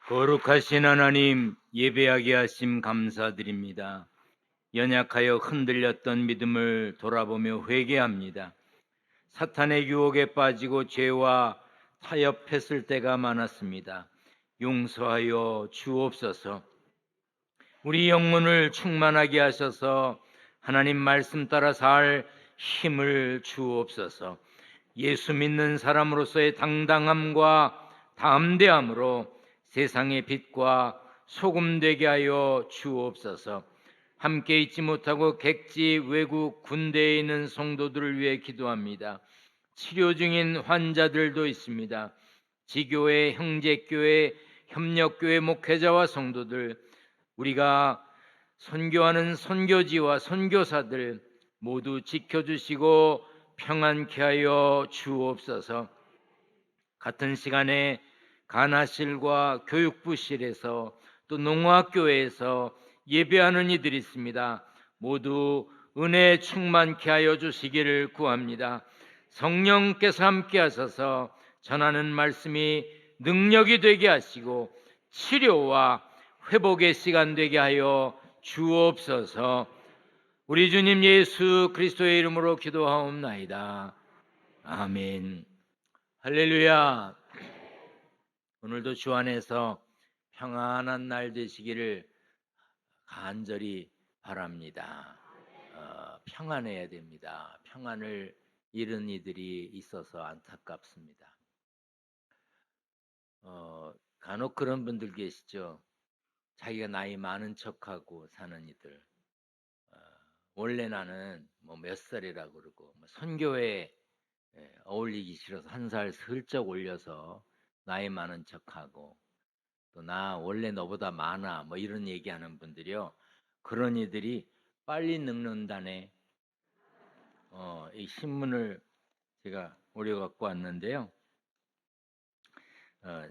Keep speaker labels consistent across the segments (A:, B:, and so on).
A: 거룩하신 하나님, 예배하게 하심 감사드립니다. 연약하여 흔들렸던 믿음을 돌아보며 회개합니다. 사탄의 유혹에 빠지고 죄와 타협했을 때가 많았습니다. 용서하여 주옵소서. 우리 영혼을 충만하게 하셔서 하나님 말씀 따라 살 힘을 주옵소서. 예수 믿는 사람으로서의 당당함과 담대함으로 세상의 빛과 소금 되게 하여 주옵소서. 함께 있지 못하고 객지 외국 군대에 있는 성도들을 위해 기도합니다. 치료 중인 환자들도 있습니다. 지교회, 형제교회, 협력교회 목회자와 성도들, 우리가 선교하는 선교지와 선교사들 모두 지켜주시고 평안케 하여 주옵소서. 같은 시간에 간화실과 교육부실에서 또 농화교회에서 예배하는 이들이 있습니다. 모두 은혜 충만케 하여 주시기를 구합니다. 성령께서 함께 하셔서 전하는 말씀이 능력이 되게 하시고 치료와 회복의 시간 되게 하여 주옵소서. 우리 주님 예수 그리스도의 이름으로 기도하옵나이다. 아멘. 할렐루야. 오늘도 주 안에서 평안한 날 되시기를 간절히 바랍니다. 평안해야 됩니다. 평안을 잃은 이들이 있어서 안타깝습니다. 간혹 그런 분들 계시죠. 자기가 나이 많은 척하고 사는 이들. 원래 나는 뭐 몇 살이라고 그러고 선교에 어울리기 싫어서 한 살 슬쩍 올려서 나이 많은 척하고 또 나 원래 너보다 많아 뭐 이런 얘기하는 분들이요. 그런 이들이 빨리 늙는다네. 이 신문을 제가 오려 갖고 왔는데요.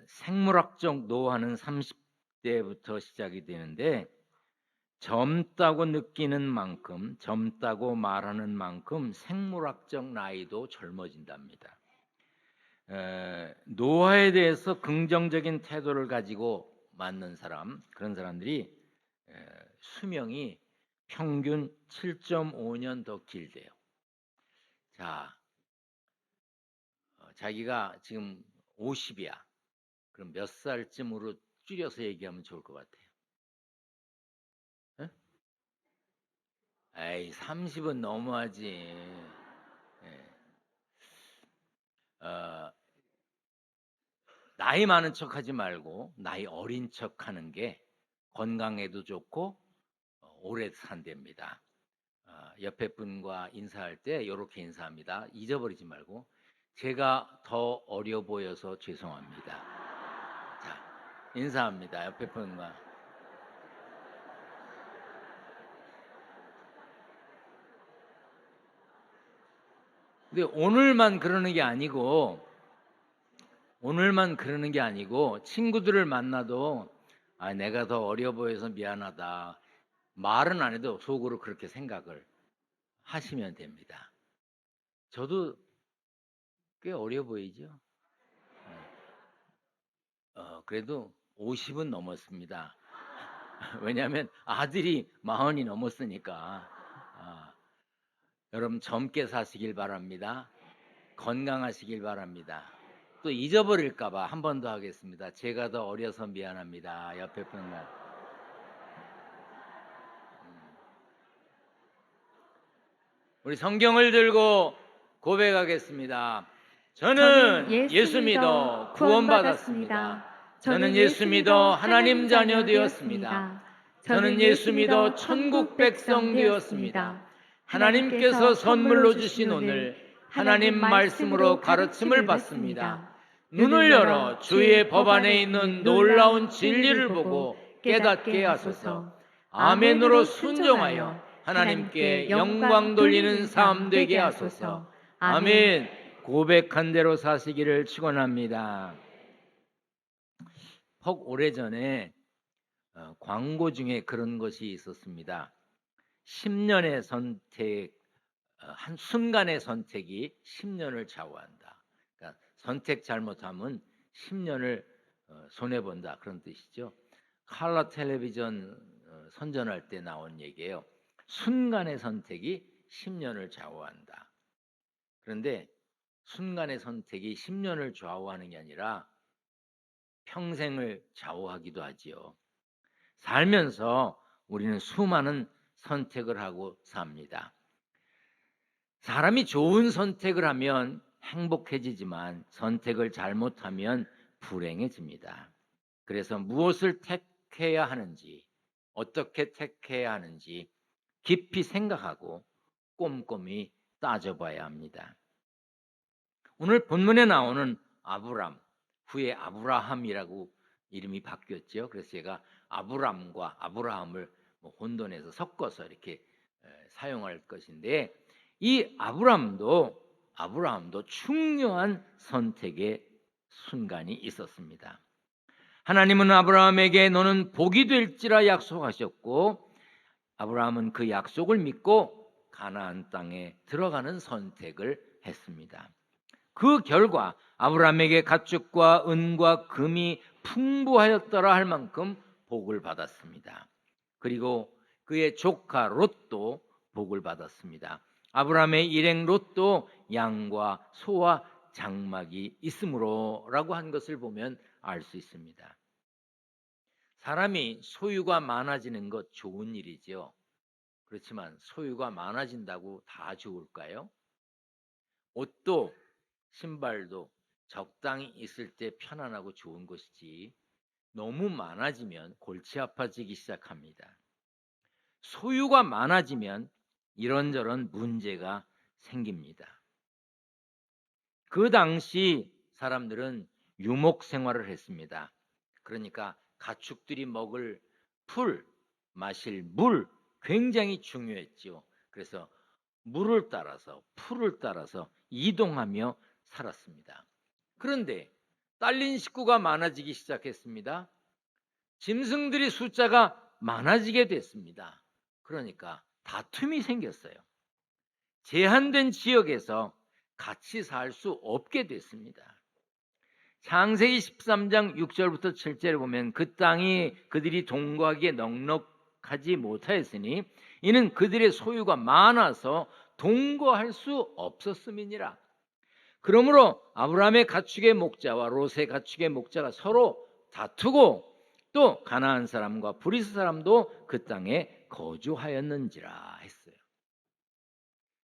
A: 생물학적 노화는 30대부터 시작이 되는데 젊다고 느끼는 만큼, 젊다고 말하는 만큼 생물학적 나이도 젊어진답니다. 노화에 대해서 긍정적인 태도를 가지고 맞는 사람, 그런 사람들이 수명이 평균 7.5년 더 길대요. 자, 자기가 지금 50이야. 그럼 몇 살쯤으로 줄여서 얘기하면 좋을 것 같아요? 에이, 30은 너무하지. 예. 나이 많은 척하지 말고 나이 어린 척하는 게 건강에도 좋고 오래 산답니다. 옆에 분과 인사할 때 이렇게 인사합니다. 잊어버리지 말고 제가 더 어려 보여서 죄송합니다. 자, 인사합니다. 옆에 분과. 근데 오늘만 그러는 게 아니고 친구들을 만나도 내가 더 어려 보여서 미안하다. 말은 안 해도 속으로 그렇게 생각을 하시면 됩니다. 저도 꽤 어려 보이죠? 그래도 50은 넘었습니다. 왜냐하면 아들이 40이 넘었으니까. 여러분 젊게 사시길 바랍니다. 건강하시길 바랍니다. 또 잊어버릴까 봐 한 번 더 하겠습니다. 제가 더 어려서 미안합니다. 옆에 분과. 우리 성경을 들고 고백하겠습니다. 저는 예수 믿어 구원받았습니다. 저는 예수 믿어 하나님 자녀 되었습니다. 저는 예수 믿어 천국 백성 되었습니다. 하나님께서 선물로 주신 오늘 하나님 말씀으로 가르침을 받습니다. 눈을 열어 주의 법 안에 있는 놀라운 진리를 보고 깨닫게 하소서. 아멘으로 순종하여 하나님께 영광 돌리는 삶 되게 하소서. 아멘. 고백한 대로 사시기를 축원합니다. 혹 오래전에 광고 중에 그런 것이 있었습니다. 10년의 선택, 한 순간의 선택이 10년을 좌우한다. 그러니까 선택 잘못하면 10년을 손해 본다 그런 뜻이죠. 칼라 텔레비전 선전할 때 나온 얘기예요. 순간의 선택이 10년을 좌우한다. 그런데 순간의 선택이 10년을 좌우하는 게 아니라 평생을 좌우하기도 하지요. 살면서 우리는 수많은 선택을 하고 삽니다. 사람이 좋은 선택을 하면 행복해지지만 선택을 잘못하면 불행해집니다. 그래서 무엇을 택해야 하는지, 어떻게 택해야 하는지 깊이 생각하고 꼼꼼히 따져봐야 합니다. 오늘 본문에 나오는 아브람, 후에 아브라함이라고 이름이 바뀌었죠. 그래서 제가 아브람과 아브라함을 혼돈해서 섞어서 이렇게 사용할 것인데, 이 아브라함도 중요한 선택의 순간이 있었습니다. 하나님은 아브라함에게 너는 복이 될지라 약속하셨고, 아브라함은 그 약속을 믿고 가나안 땅에 들어가는 선택을 했습니다. 그 결과 아브라함에게 가축과 은과 금이 풍부하였더라 할 만큼 복을 받았습니다. 그리고 그의 조카 롯도 복을 받았습니다. 아브라함의 일행 롯도 양과 소와 장막이 있으므로라고 한 것을 보면 알 수 있습니다. 사람이 소유가 많아지는 것 좋은 일이죠. 그렇지만 소유가 많아진다고 다 좋을까요? 옷도 신발도 적당히 있을 때 편안하고 좋은 것이지 너무 많아지면 골치 아파지기 시작합니다. 소유가 많아지면 이런저런 문제가 생깁니다. 그 당시 사람들은 유목 생활을 했습니다. 그러니까 가축들이 먹을 풀, 마실 물 굉장히 중요했죠. 그래서 물을 따라서 풀을 따라서 이동하며 살았습니다. 그런데 딸린 식구가 많아지기 시작했습니다. 짐승들이 숫자가 많아지게 됐습니다. 그러니까 다툼이 생겼어요. 제한된 지역에서 같이 살 수 없게 됐습니다. 창세기 13장 6절부터 7절에 보면 그 땅이 그들이 동거하기에 넉넉하지 못하였으니 이는 그들의 소유가 많아서 동거할 수 없었음이니라. 그러므로 아브라함의 가축의 목자와 롯의 가축의 목자가 서로 다투고 또 가나안 사람과 브리스 사람도 그 땅에 거주하였는지라 했어요.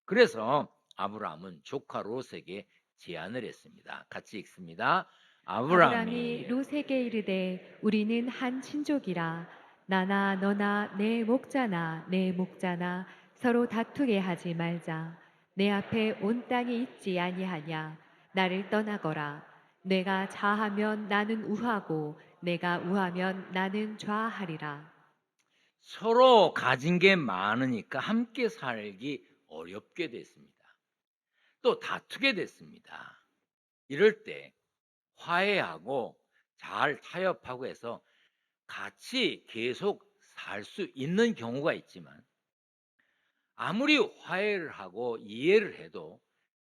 A: 그래서 아브라함은 조카 롯에게 제안을 했습니다. 같이 읽습니다.
B: 아브람이
A: 아브라함이
B: 롯에게 이르되 우리는 한 친족이라 나나 너나 내 목자나 내 목자나 서로 다투게 하지 말자. 내 앞에 온 땅이 있지 아니하냐. 나를 떠나거라. 내가 좌하면 나는 우하고 내가 우하면 나는 좌하리라.
A: 서로 가진 게 많으니까 함께 살기 어렵게 됐습니다. 또 다투게 됐습니다. 이럴 때 화해하고 잘 타협하고 해서 같이 계속 살 수 있는 경우가 있지만 아무리 화해를 하고 이해를 해도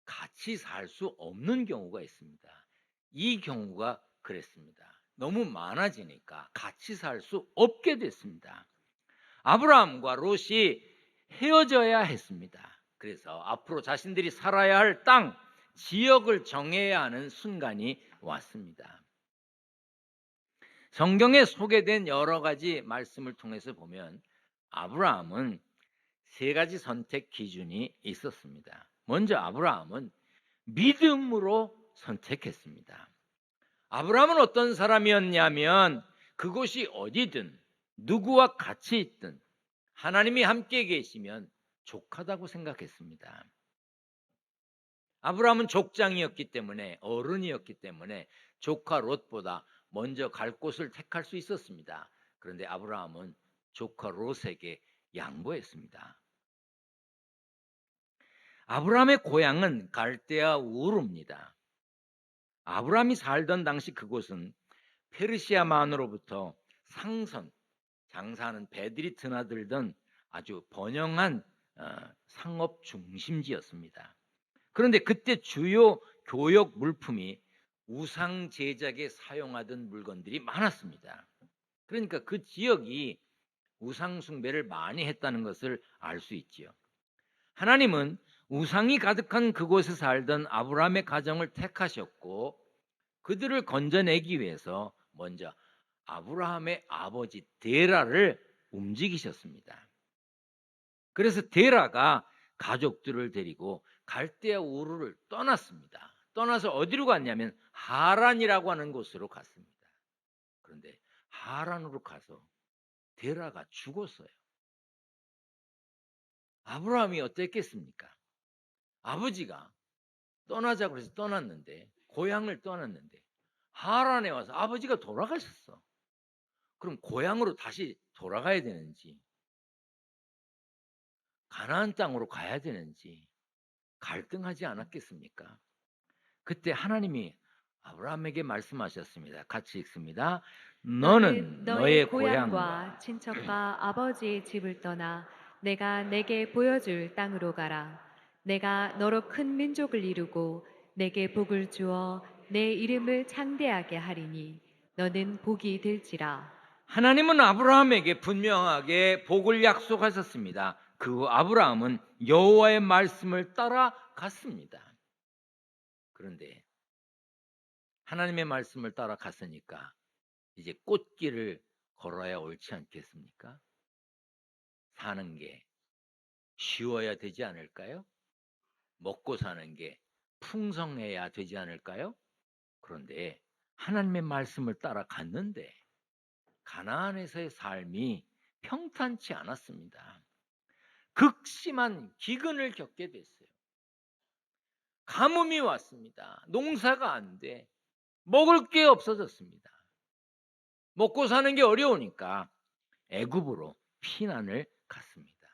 A: 같이 살 수 없는 경우가 있습니다. 이 경우가 그랬습니다. 너무 많아지니까 같이 살 수 없게 됐습니다. 아브라함과 롯이 헤어져야 했습니다. 그래서 앞으로 자신들이 살아야 할 땅, 지역을 정해야 하는 순간이 왔습니다. 성경에 소개된 여러 가지 말씀을 통해서 보면 아브라함은 세 가지 선택 기준이 있었습니다. 먼저 아브라함은 믿음으로 선택했습니다. 아브라함은 어떤 사람이었냐면 그곳이 어디든 누구와 같이 있든 하나님이 함께 계시면 족하다고 생각했습니다. 아브라함은 족장이었기 때문에 어른이었기 때문에 조카 롯보다 먼저 갈 곳을 택할 수 있었습니다. 그런데 아브라함은 조카 롯에게 양보했습니다. 아브라함의 고향은 갈대아 우르입니다. 아브라함이 살던 당시 그곳은 페르시아만으로부터 상선, 장사하는 배들이 드나들던 아주 번영한 상업 중심지였습니다. 그런데 그때 주요 교역 물품이 우상 제작에 사용하던 물건들이 많았습니다. 그러니까 그 지역이 우상 숭배를 많이 했다는 것을 알 수 있지요. 하나님은 우상이 가득한 그곳에 살던 아브라함의 가정을 택하셨고 그들을 건져내기 위해서 먼저 아브라함의 아버지 데라를 움직이셨습니다. 그래서 데라가 가족들을 데리고 갈대아 우르를 떠났습니다. 떠나서 어디로 갔냐면 하란이라고 하는 곳으로 갔습니다. 그런데 하란으로 가서 데라가 죽었어요. 아브라함이 어땠겠습니까? 아버지가 떠나자고 해서 떠났는데, 고향을 떠났는데 하란에 와서 아버지가 돌아가셨어. 그럼 고향으로 다시 돌아가야 되는지, 가나안 땅으로 가야 되는지 갈등하지 않았겠습니까? 그때 하나님이 아브라함에게 말씀하셨습니다. 같이 읽습니다. 너는
B: 너는 너의
A: 너의
B: 고향과
A: 고향과
B: 친척과 아버지의 집을 떠나 내가 내게 보여줄 땅으로 가라. 내가 너로 큰 민족을 이루고 내게 복을 주어 내 이름을 창대하게 하리니 너는 복이 될지라.
A: 하나님은 아브라함에게 분명하게 복을 약속하셨습니다. 그 후 아브라함은 여호와의 말씀을 따라갔습니다. 그런데 하나님의 말씀을 따라갔으니까 이제 꽃길을 걸어야 옳지 않겠습니까? 사는 게 쉬워야 되지 않을까요? 먹고 사는 게 풍성해야 되지 않을까요? 그런데 하나님의 말씀을 따라갔는데 가나안에서의 삶이 평탄치 않았습니다. 극심한 기근을 겪게 됐어요. 가뭄이 왔습니다. 농사가 안 돼. 먹을 게 없어졌습니다. 먹고 사는 게 어려우니까 애굽으로 피난을 갔습니다.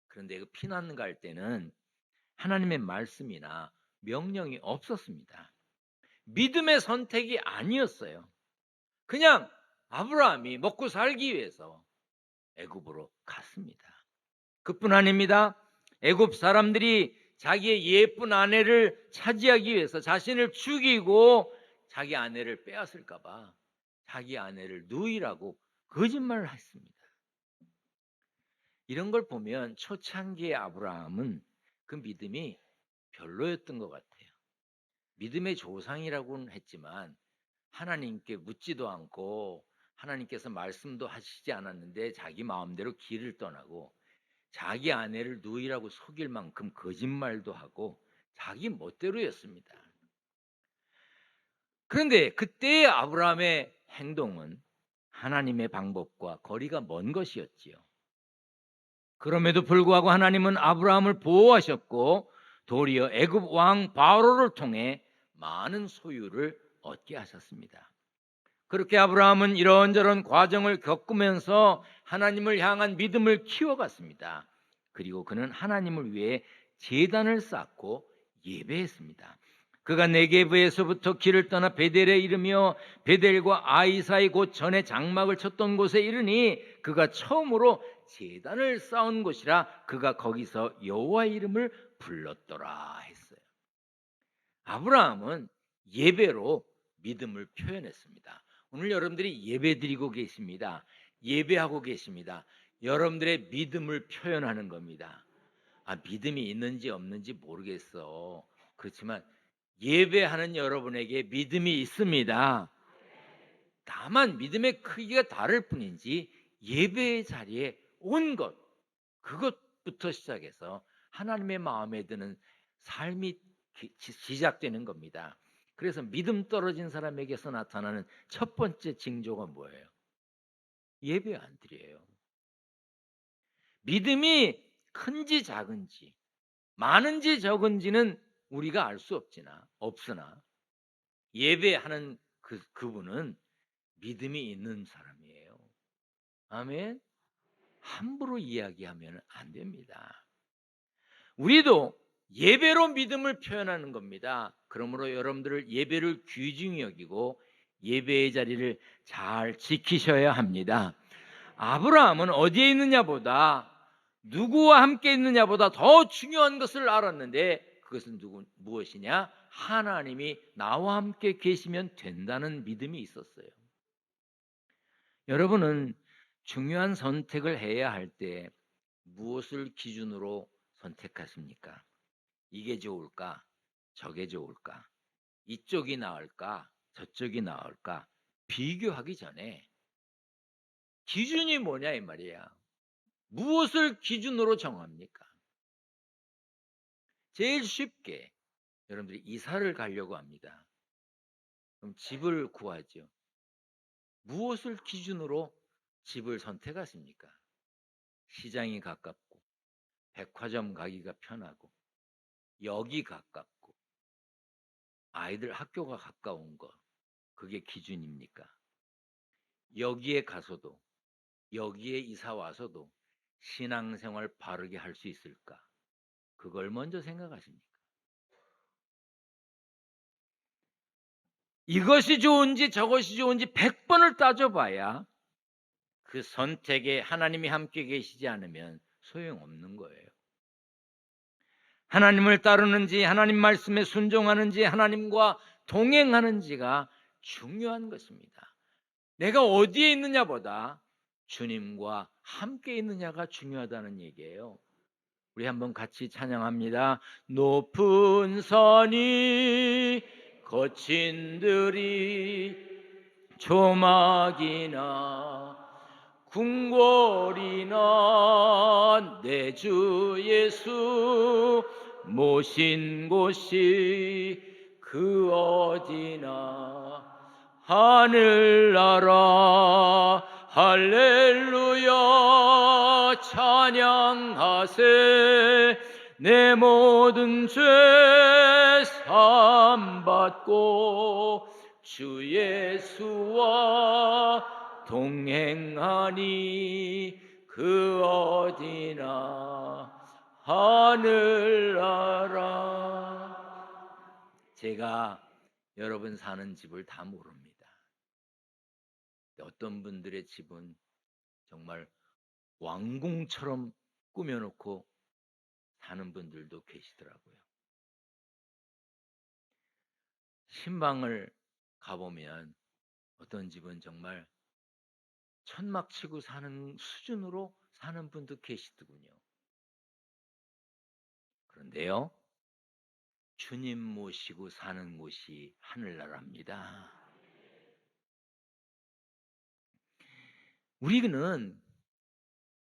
A: 그런데 그 피난 갈 때는 하나님의 말씀이나 명령이 없었습니다. 믿음의 선택이 아니었어요. 그냥 아브라함이 먹고 살기 위해서 애굽으로 갔습니다. 그뿐 아닙니다. 애굽 사람들이 자기의 예쁜 아내를 차지하기 위해서 자신을 죽이고 자기 아내를 빼앗을까 봐 자기 아내를 누이라고 거짓말을 했습니다. 이런 걸 보면 초창기의 아브라함은 그 믿음이 별로였던 것 같아요. 믿음의 조상이라고는 했지만 하나님께 묻지도 않고 하나님께서 말씀도 하시지 않았는데 자기 마음대로 길을 떠나고 자기 아내를 누이라고 속일 만큼 거짓말도 하고 자기 멋대로였습니다. 그런데 그때의 아브라함의 행동은 하나님의 방법과 거리가 먼 것이었지요. 그럼에도 불구하고 하나님은 아브라함을 보호하셨고 도리어 애굽 왕 바로를 통해 많은 소유를 얻게 하셨습니다. 그렇게 아브라함은 이런저런 과정을 겪으면서 하나님을 향한 믿음을 키워갔습니다. 그리고 그는 하나님을 위해 제단을 쌓고 예배했습니다. 그가 네게브에서부터 길을 떠나 베델에 이르며 베델과 아이 사이 곧 전에 장막을 쳤던 곳에 이르니 그가 처음으로 제단을 쌓은 곳이라 그가 거기서 여호와의 이름을 불렀더라 했어요. 아브라함은 예배로 믿음을 표현했습니다. 오늘 여러분들이 예배드리고 계십니다. 예배하고 계십니다. 여러분들의 믿음을 표현하는 겁니다. 믿음이 있는지 없는지 모르겠어. 그렇지만 예배하는 여러분에게 믿음이 있습니다. 다만 믿음의 크기가 다를 뿐인지 예배의 자리에 온 것, 그것부터 시작해서 하나님의 마음에 드는 삶이 시작되는 겁니다. 그래서 믿음 떨어진 사람에게서 나타나는 첫 번째 징조가 뭐예요? 예배 안 드려요. 믿음이 큰지 작은지 많은지 적은지는 우리가 알 수 없으나 예배하는 그분은 믿음이 있는 사람이에요. 아멘. 함부로 이야기하면 안 됩니다. 우리도 예배로 믿음을 표현하는 겁니다. 그러므로 여러분들을 예배를 귀중히 여기고 예배의 자리를 잘 지키셔야 합니다. 아브라함은 어디에 있느냐보다 누구와 함께 있느냐보다 더 중요한 것을 알았는데 그것은 무엇이냐? 하나님이 나와 함께 계시면 된다는 믿음이 있었어요. 여러분은 중요한 선택을 해야 할 때 무엇을 기준으로 선택하십니까? 이게 좋을까? 저게 좋을까? 이쪽이 나을까? 저쪽이 나을까? 비교하기 전에 기준이 뭐냐 이 말이야. 무엇을 기준으로 정합니까? 제일 쉽게 여러분들이 이사를 가려고 합니다. 그럼 집을 구하죠. 무엇을 기준으로 집을 선택하십니까? 시장이 가깝고 백화점 가기가 편하고 역이 가깝고 아이들 학교가 가까운 거, 그게 기준입니까? 여기에 가서도, 여기에 이사 와서도 신앙생활 바르게 할 수 있을까? 그걸 먼저 생각하십니까? 이것이 좋은지 저것이 좋은지 100번을 따져봐야 그 선택에 하나님이 함께 계시지 않으면 소용없는 거예요. 하나님을 따르는지, 하나님 말씀에 순종하는지, 하나님과 동행하는지가 중요한 것입니다. 내가 어디에 있느냐보다 주님과 함께 있느냐가 중요하다는 얘기예요. 우리 한번 같이 찬양합니다. 높은 산이 거친 들이 조막이나 궁궐이나 내 주 예수 모신 곳이 그 어디나 하늘나라 할렐루야 찬양하세 내 모든 죄 사함받고 주 예수와 동행하니 그 어디나 하늘나라. 제가 여러분 사는 집을 다 모릅니다. 어떤 분들의 집은 정말 왕궁처럼 꾸며놓고 사는 분들도 계시더라고요. 신방을 가보면 어떤 집은 정말 천막 치고 사는 수준으로 사는 분도 계시더군요. 그런데요, 주님 모시고 사는 곳이 하늘나라입니다. 우리는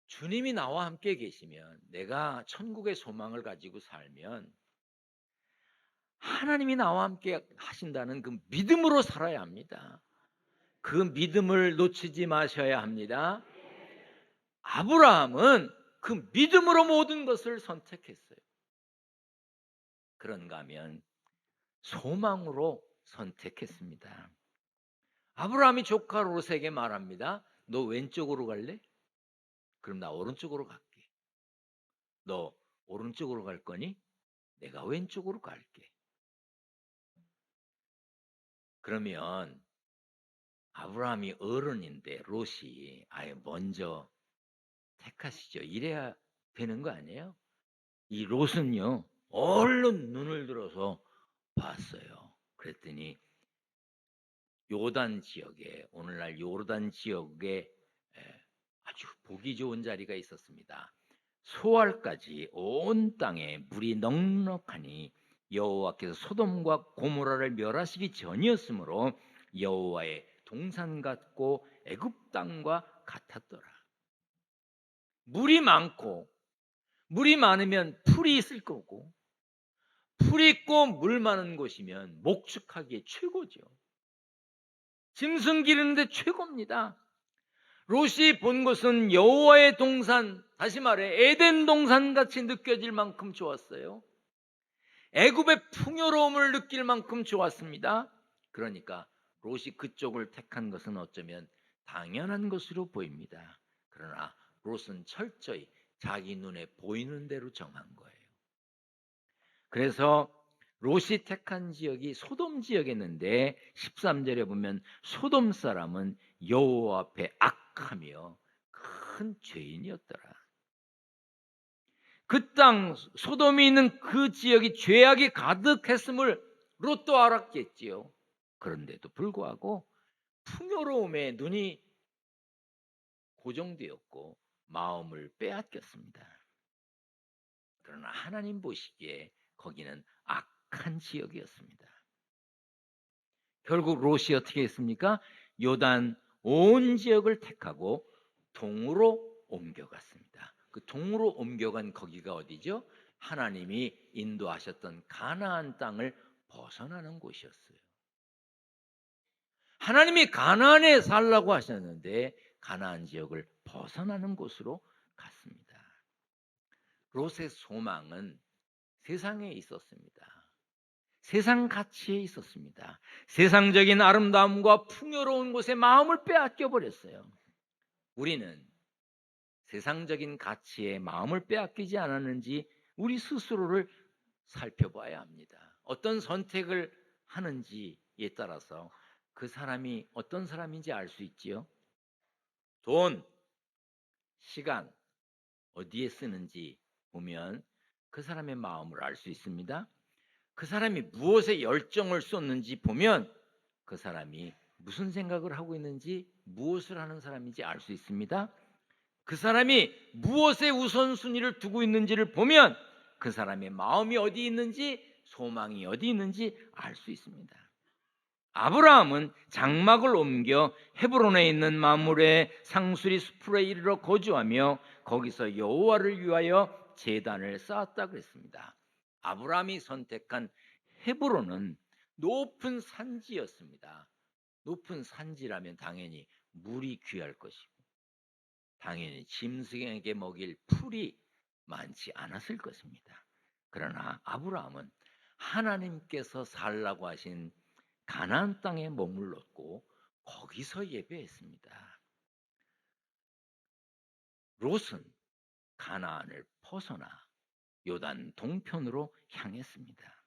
A: 주님이 나와 함께 계시면, 내가 천국의 소망을 가지고 살면 하나님이 나와 함께 하신다는 그 믿음으로 살아야 합니다. 그 믿음을 놓치지 마셔야 합니다. 아브라함은 그 믿음으로 모든 것을 선택했어요. 그런가 하면 소망으로 선택했습니다. 아브라함이 조카 롯에게 말합니다. 너 왼쪽으로 갈래? 그럼 나 오른쪽으로 갈게. 너 오른쪽으로 갈 거니? 내가 왼쪽으로 갈게. 그러면 아브라함이 어른인데 롯이 아예 먼저 택하시죠. 이래야 되는 거 아니에요? 이 롯은요, 얼른 눈을 들어서 봤어요. 그랬더니 요단 지역에, 오늘날 요르단 지역에 아주 보기 좋은 자리가 있었습니다. 소알까지 온 땅에 물이 넉넉하니 여호와께서 소돔과 고모라를 멸하시기 전이었으므로 여호와의 동산 같고 애굽 땅과 같았더라. 물이 많고, 물이 많으면 풀이 있을 거고, 풀 있고 물 많은 곳이면 목축하기에 최고죠. 짐승 기르는데 최고입니다. 롯이 본 것은 여호와의 동산, 다시 말해 에덴 동산 같이 느껴질 만큼 좋았어요. 애굽의 풍요로움을 느낄 만큼 좋았습니다. 그러니까 롯이 그쪽을 택한 것은 어쩌면 당연한 것으로 보입니다. 그러나 롯은 철저히 자기 눈에 보이는 대로 정한 거예요. 그래서 롯이 택한 지역이 소돔 지역이었는데 13절에 보면 소돔 사람은 여호와 앞에 악하며 큰 죄인이었더라. 그 땅 소돔이 있는 그 지역이 죄악이 가득했음을 로또 알았겠지요. 그런데도 불구하고 풍요로움에 눈이 고정되었고 마음을 빼앗겼습니다. 그러나 하나님 보시기에 거기는 악한 지역이었습니다. 결국 롯이 어떻게 했습니까? 요단 온 지역을 택하고 동으로 옮겨갔습니다. 그 동으로 옮겨간 거기가 어디죠? 하나님이 인도하셨던 가나안 땅을 벗어나는 곳이었어요. 하나님이 가나안에 살라고 하셨는데 가나안 지역을 벗어나는 곳으로 갔습니다. 롯의 소망은 세상에 있었습니다. 세상 가치에 있었습니다. 세상적인 아름다움과 풍요로운 곳에 마음을 빼앗겨 버렸어요. 우리는 세상적인 가치에 마음을 빼앗기지 않았는지 우리 스스로를 살펴봐야 합니다. 어떤 선택을 하는지에 따라서 그 사람이 어떤 사람인지 알 수 있지요. 돈, 시간, 어디에 쓰는지 보면 그 사람의 마음을 알 수 있습니다. 그 사람이 무엇에 열정을 쏟는지 보면 그 사람이 무슨 생각을 하고 있는지, 무엇을 하는 사람인지 알 수 있습니다. 그 사람이 무엇에 우선순위를 두고 있는지를 보면 그 사람의 마음이 어디 있는지, 소망이 어디 있는지 알 수 있습니다. 아브라함은 장막을 옮겨 헤브론에 있는 마므레 상수리 숲으로 이르러 거주하며 거기서 여호와를 위하여 제단을 쌓았다 그랬습니다. 아브라함이 선택한 헤브론은 높은 산지였습니다. 높은 산지라면 당연히 물이 귀할 것이고 당연히 짐승에게 먹일 풀이 많지 않았을 것입니다. 그러나 아브라함은 하나님께서 살라고 하신 가나안 땅에 머물렀고 거기서 예배했습니다. 롯은 가나안을 벗어나 요단 동편으로 향했습니다.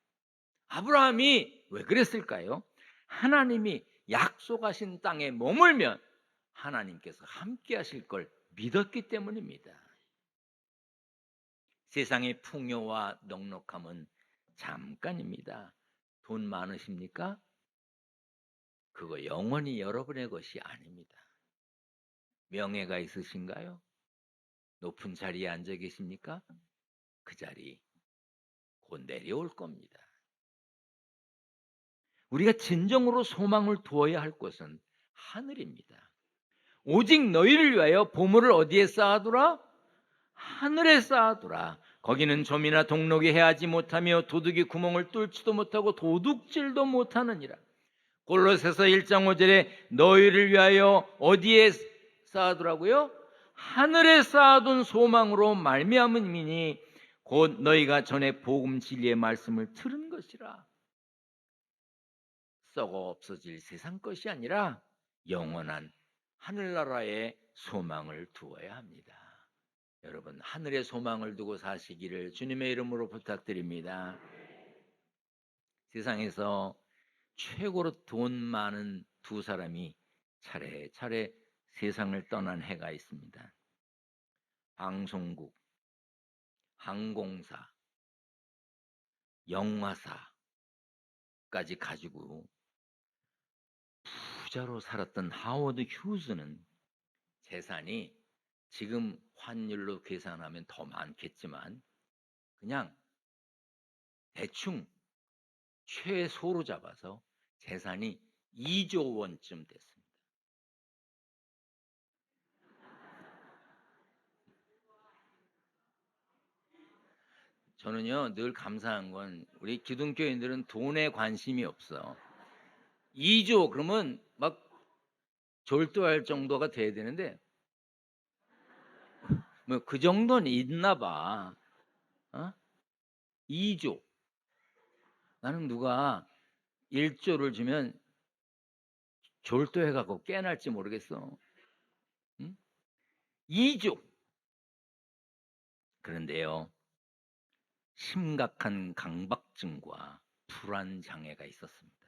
A: 아브라함이 왜 그랬을까요? 하나님이 약속하신 땅에 머물면 하나님께서 함께 하실 걸 믿었기 때문입니다. 세상의 풍요와 넉넉함은 잠깐입니다. 돈 많으십니까? 그거 영원히 여러분의 것이 아닙니다. 명예가 있으신가요? 높은 자리에 앉아 계십니까? 그 자리 곧 내려올 겁니다. 우리가 진정으로 소망을 두어야 할 곳은 하늘입니다. 오직 너희를 위하여 보물을 어디에 쌓아두라? 하늘에 쌓아두라. 거기는 좀이나 동록이 해하지 못하며 도둑이 구멍을 뚫지도 못하고 도둑질도 못하느니라. 골로새서 1장 5절에 너희를 위하여 어디에 쌓아두라고요? 하늘에 쌓아둔 소망으로 말미암음이니 곧 너희가 전에 복음 진리의 말씀을 들은 것이라. 썩어 없어질 세상 것이 아니라 영원한 하늘나라의 소망을 두어야 합니다. 여러분, 하늘의 소망을 두고 사시기를 주님의 이름으로 부탁드립니다. 세상에서 최고로 돈 많은 두 사람이 차례차례 세상을 떠난 해가 있습니다. 방송국, 항공사, 영화사까지 가지고 부자로 살았던 하워드 휴즈는 재산이 지금 환율로 계산하면 더 많겠지만 그냥 대충 최소로 잡아서 재산이 2조 원쯤 됐습니다. 저는요 늘 감사한 건 우리 기독교인들은 돈에 관심이 없어. 2조 그러면 막 졸도할 정도가 돼야 되는데 뭐 그 정도는 있나 봐. 2조. 나는 누가 1조를 주면 졸도해갖고 깨날지 모르겠어. 2조. 그런데요 심각한 강박증과 불안 장애가 있었습니다.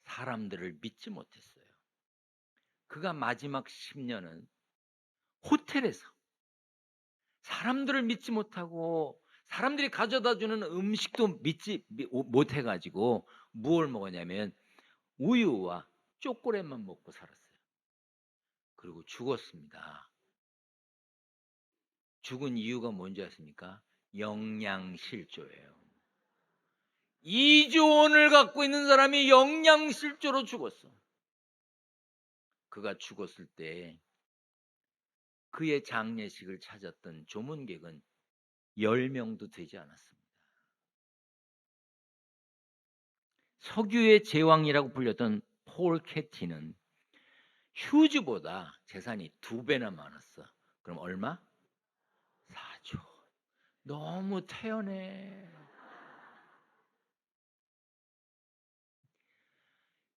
A: 사람들을 믿지 못했어요. 그가 마지막 10년은 호텔에서 사람들을 믿지 못하고 사람들이 가져다 주는 음식도 믿지 못해가지고 무엇을 먹었냐면 우유와 초콜릿만 먹고 살았어요. 그리고 죽었습니다. 죽은 이유가 뭔지 아십니까? 영양실조예요. 2조 원을 갖고 있는 사람이 영양실조로 죽었어. 그가 죽었을 때 그의 장례식을 찾았던 조문객은 10명도 되지 않았습니다. 석유의 제왕이라고 불렸던 폴 캐티는 휴즈보다 재산이 2배나 많았어. 그럼 얼마? 4조. 너무 태연해.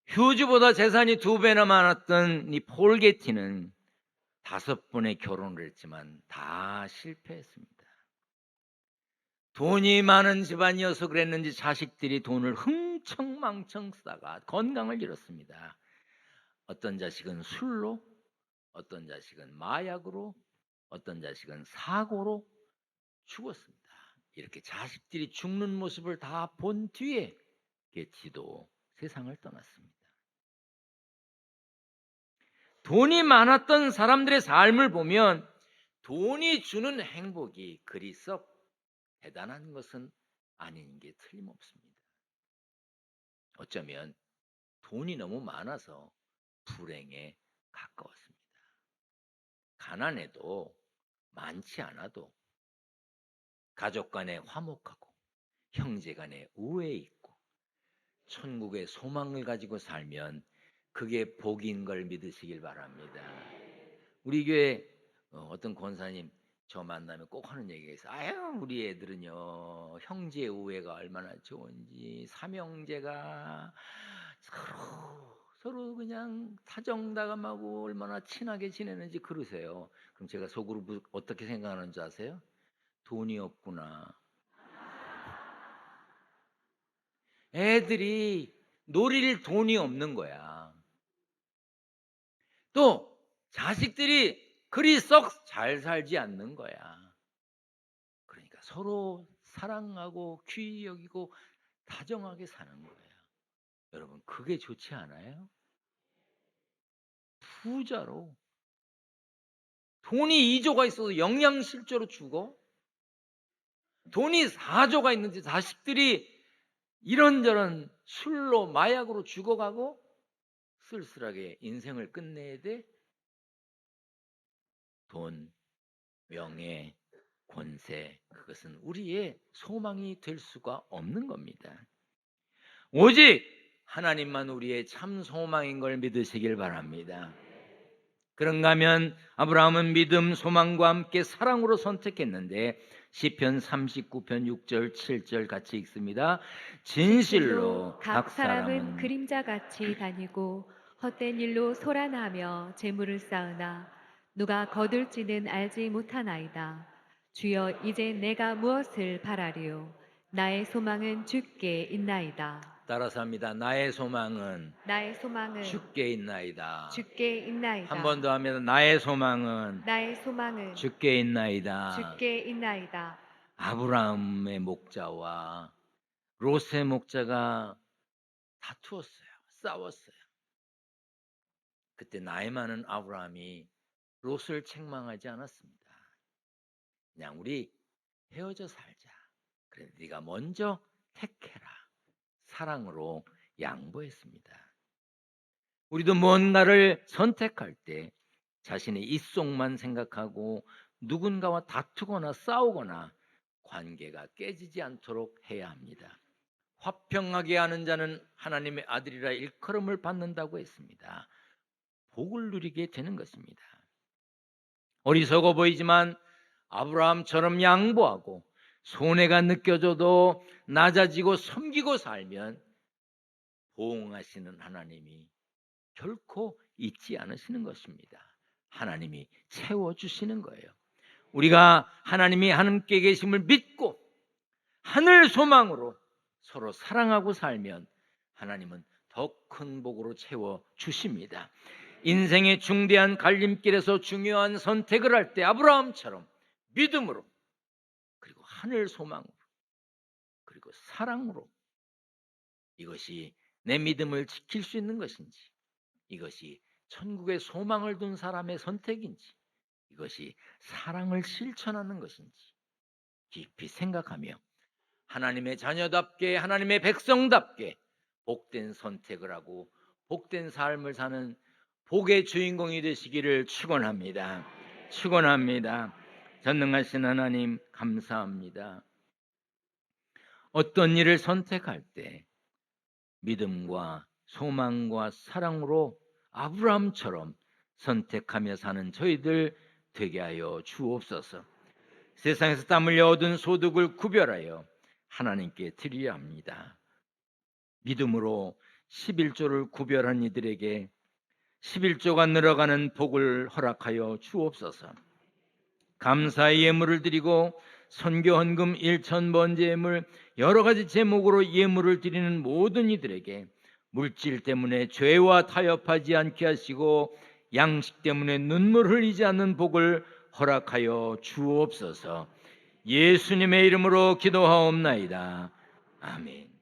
A: 휴즈보다 재산이 2배나 많았던 이 폴 게티는 5번의 결혼을 했지만 다 실패했습니다. 돈이 많은 집안이어서 그랬는지 자식들이 돈을 흥청망청 쓰다가 건강을 잃었습니다. 어떤 자식은 술로, 어떤 자식은 마약으로, 어떤 자식은 사고로 죽었습니다. 이렇게 자식들이 죽는 모습을 다 본 뒤에 게티도 세상을 떠났습니다. 돈이 많았던 사람들의 삶을 보면 돈이 주는 행복이 그리 썩 대단한 것은 아닌 게 틀림없습니다. 어쩌면 돈이 너무 많아서 불행에 가까웠습니다. 가난해도 많지 않아도 가족 간에 화목하고 형제 간에 우애 있고 천국의 소망을 가지고 살면 그게 복인 걸 믿으시길 바랍니다. 우리 교회 어떤 권사님 저 만나면 꼭 하는 얘기가 있어요. 아유, 우리 애들은요 형제 우애가 얼마나 좋은지, 삼형제가 서로 그냥 다정다감하고 얼마나 친하게 지내는지 그러세요. 그럼 제가 속으로 어떻게 생각하는 줄 아세요? 돈이 없구나. 애들이 노릴 돈이 없는 거야. 또 자식들이 그리 썩 잘 살지 않는 거야. 그러니까 서로 사랑하고 귀히 여기고 다정하게 사는 거예요. 여러분, 그게 좋지 않아요? 부자로 돈이 2조가 있어도 영양실조로 죽어? 돈이 4조가 있는지 자식들이 이런저런 술로 마약으로 죽어가고 쓸쓸하게 인생을 끝내야 돼? 돈, 명예, 권세, 그것은 우리의 소망이 될 수가 없는 겁니다. 오직 하나님만 우리의 참 소망인 걸 믿으시길 바랍니다. 그런가 하면 아브라함은 믿음, 소망과 함께 사랑으로 선택했는데 시편 39편 6절 7절 같이 읽습니다. 진실로 각 사람은
B: 그림자같이 다니고 헛된 일로 소란하며 재물을 쌓으나 누가 거둘지는 알지 못하나이다. 주여, 이제 내가 무엇을 바라리요? 나의 소망은 주께 있나이다.
A: 따라서 합니다. 나의 소망은
B: 나의 소망은
A: 주께 있나이다.
B: 주께 있나이다.
A: 한 번 더 합니다. 나의 소망은
B: 나의 소망은
A: 주께 있나이다.
B: 주께 있나이다.
A: 아브라함의 목자와 롯의 목자가 다투었어요. 싸웠어요. 그때 나이 많은 아브라함이 롯을 책망하지 않았습니다. 그냥 우리 헤어져 살자. 그래, 네가 먼저 택해라. 사랑으로 양보했습니다. 우리도 뭔가를 선택할 때 자신의 입속만 생각하고 누군가와 다투거나 싸우거나 관계가 깨지지 않도록 해야 합니다. 화평하게 하는 자는 하나님의 아들이라 일컬음을 받는다고 했습니다. 복을 누리게 되는 것입니다. 어리석어 보이지만 아브라함처럼 양보하고 손해가 느껴져도 낮아지고 섬기고 살면 보응하시는 하나님이 결코 잊지 않으시는 것입니다. 하나님이 채워주시는 거예요. 우리가 하나님이 함께 계심을 믿고 하늘 소망으로 서로 사랑하고 살면 하나님은 더 큰 복으로 채워주십니다. 인생의 중대한 갈림길에서 중요한 선택을 할 때 아브라함처럼 믿음으로, 그리고 하늘 소망으로, 그리고 사랑으로 이것이 내 믿음을 지킬 수 있는 것인지, 이것이 천국의 소망을 둔 사람의 선택인지, 이것이 사랑을 실천하는 것인지 깊이 생각하며 하나님의 자녀답게, 하나님의 백성답게 복된 선택을 하고 복된 삶을 사는 복의 주인공이 되시기를 축원합니다. 축원합니다. 전능하신 하나님 감사합니다. 어떤 일을 선택할 때 믿음과 소망과 사랑으로 아브라함처럼 선택하며 사는 저희들 되게 하여 주옵소서. 세상에서 땀 흘려 얻은 소득을 구별하여 하나님께 드려야 합니다. 믿음으로 11조를 구별한 이들에게 11조가 늘어가는 복을 허락하여 주옵소서. 감사의 예물을 드리고 선교 헌금 1,000번제 예물, 여러 가지 제목으로 예물을 드리는 모든 이들에게 물질 때문에 죄와 타협하지 않게 하시고 양식 때문에 눈물 흘리지 않는 복을 허락하여 주옵소서. 예수님의 이름으로 기도하옵나이다. 아멘.